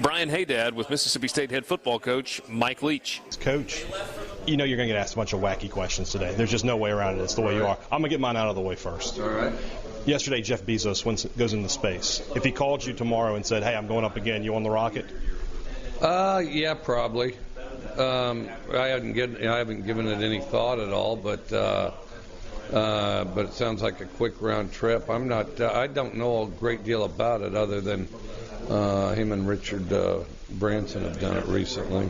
Brian Hadad with Mississippi State head football coach Mike Leach. Coach, you know you're going to get asked a bunch of wacky questions today. There's just no way around it. It's the way you are. I'm going to get mine out of the way first. All right. Yesterday, Jeff Bezos goes into space. If he called you tomorrow and said, hey, I'm going up again, you on the rocket? Yeah, probably. I haven't given it any thought at all, but it sounds like a quick round trip. I don't know a great deal about it other than him and Richard Branson have done it recently.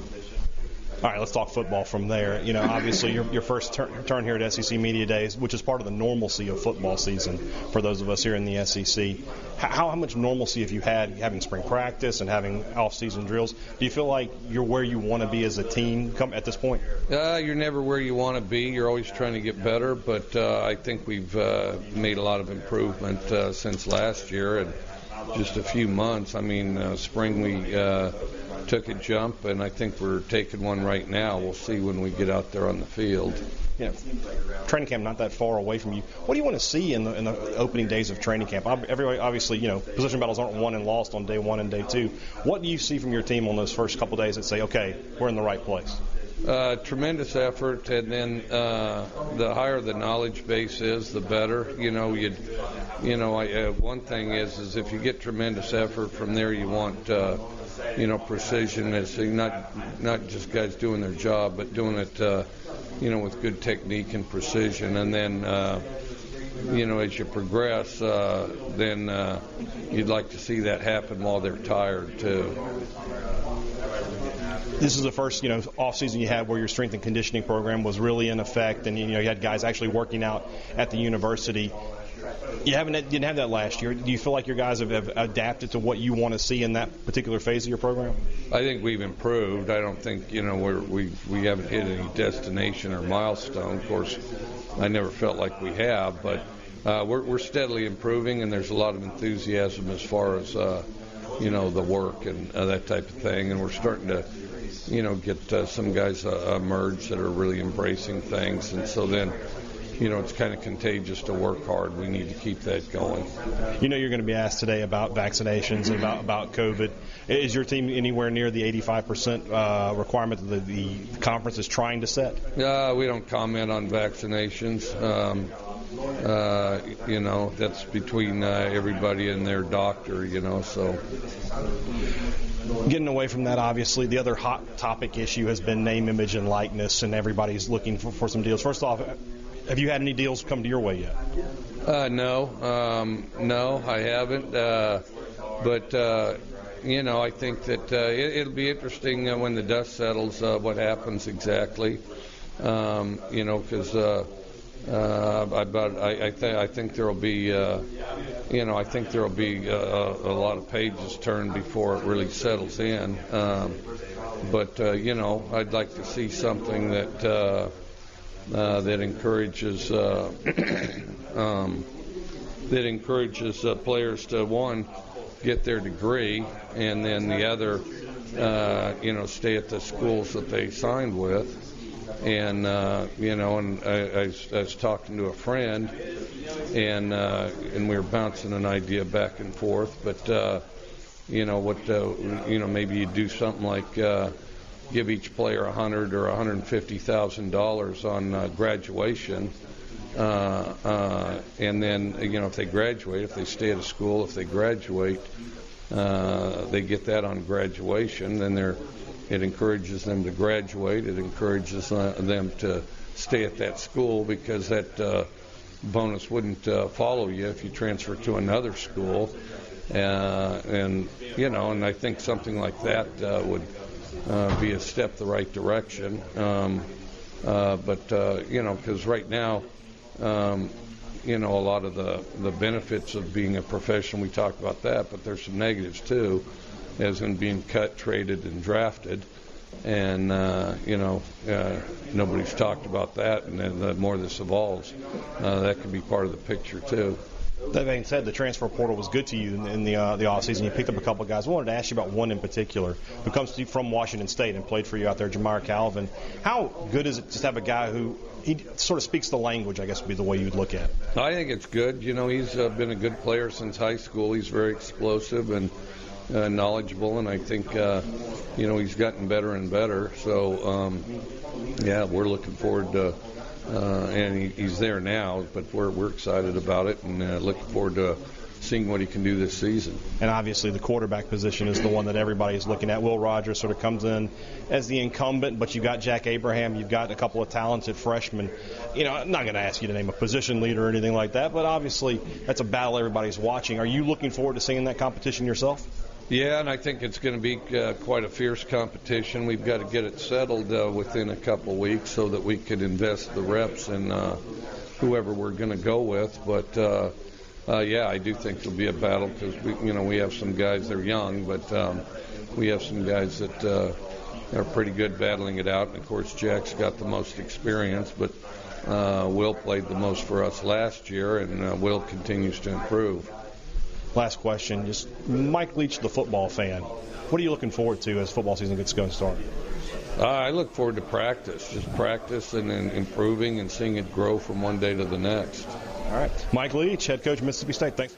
All right, let's talk football from there. You know, obviously your first turn here at SEC Media Days, which is part of the normalcy of football season for those of us here in the SEC. How much normalcy have you had having spring practice and having off-season drills? Do you feel like you're where you want to be as a team at this point? You're never where you want to be. You're always trying to get better, but I think we've made a lot of improvement since last year and just a few months. I mean, spring we took a jump, and I think we're taking one right now. We'll see when we get out there on the field. You know, training camp not that far away from you. What do you want to see in the opening days of training camp? Everybody, obviously, you know, position battles aren't won and lost on day one and day two. What do you see from your team on those first couple days that say, okay, we're in the right place? Tremendous effort, and then the higher the knowledge base is, the better. One thing is if you get tremendous effort from there, you want precision. It's not just guys doing their job, but doing it with good technique and precision. And then as you progress, then you'd like to see that happen while they're tired too. This is the first, off-season you had where your strength and conditioning program was really in effect, and you had guys actually working out at the university. You didn't have that last year. Do you feel like your guys have adapted to what you want to see in that particular phase of your program? I think we've improved. I don't think we haven't hit any destination or milestone. Of course, I never felt like we have, but we're steadily improving, and there's a lot of enthusiasm as far as the work and that type of thing, and we're starting to get some guys emerge that are really embracing things, and so then it's kind of contagious to work hard. We need to keep that going. You're going to be asked today about vaccinations and about COVID. Is your team anywhere near the 85% requirement that the conference is trying to set? We don't comment on vaccinations. That's between everybody and their doctor, so. Getting away from that, obviously, the other hot topic issue has been name, image, and likeness, and everybody's looking for some deals. First off, have you had any deals come to your way yet? No, I haven't. But I think that it'll be interesting when the dust settles what happens exactly. Because I think there'll be a lot of pages turned before it really settles in. But I'd like to see something that encourages players to, one, get their degree, and then the other stay at the schools that they signed with. And and I was talking to a friend, and we were bouncing an idea back and forth. But maybe you do something like give each player $100,000 or $150,000 on graduation, and then if they graduate, if they stay at a school, if they graduate, they get that on graduation. Then it encourages them to graduate. It encourages them to stay at that school, because that bonus wouldn't follow you if you transfer to another school. And I think something like that would be a step the right direction. Because right now, a lot of the benefits of being a professional, we talk about that, but there's some negatives too, as in being cut, traded, and drafted. And, nobody's talked about that, and then the more this evolves, that could be part of the picture too. That being said, the transfer portal was good to you in the offseason. You picked up a couple of guys. I wanted to ask you about one in particular who comes to you from Washington State and played for you out there, Jamar Calvin. How good is it just to have a guy who he sort of speaks the language, I guess would be the way you'd look at it? I think it's good. He's been a good player since high school. He's very explosive, and knowledgeable, and I think he's gotten better and better. So we're looking forward to, and he's there now, but we're excited about it and looking forward to seeing what he can do this season. And obviously the quarterback position is the one that everybody's looking at. Will Rogers sort of comes in as the incumbent, but you've got Jack Abraham, you've got a couple of talented freshmen. I'm not going to ask you to name a position leader or anything like that, but obviously that's a battle everybody's watching. Are you looking forward to seeing that competition yourself? Yeah, and I think it's going to be quite a fierce competition. We've got to get it settled within a couple weeks so that we can invest the reps in whoever we're going to go with. But I do think it'll be a battle because we have some guys, they're young, but we have some guys that are pretty good battling it out. And of course, Jack's got the most experience, but Will played the most for us last year, and Will continues to improve. Last question, just Mike Leach, the football fan. What are you looking forward to as football season gets going to start? I look forward to practice and then improving and seeing it grow from one day to the next. All right. Mike Leach, head coach of Mississippi State. Thanks.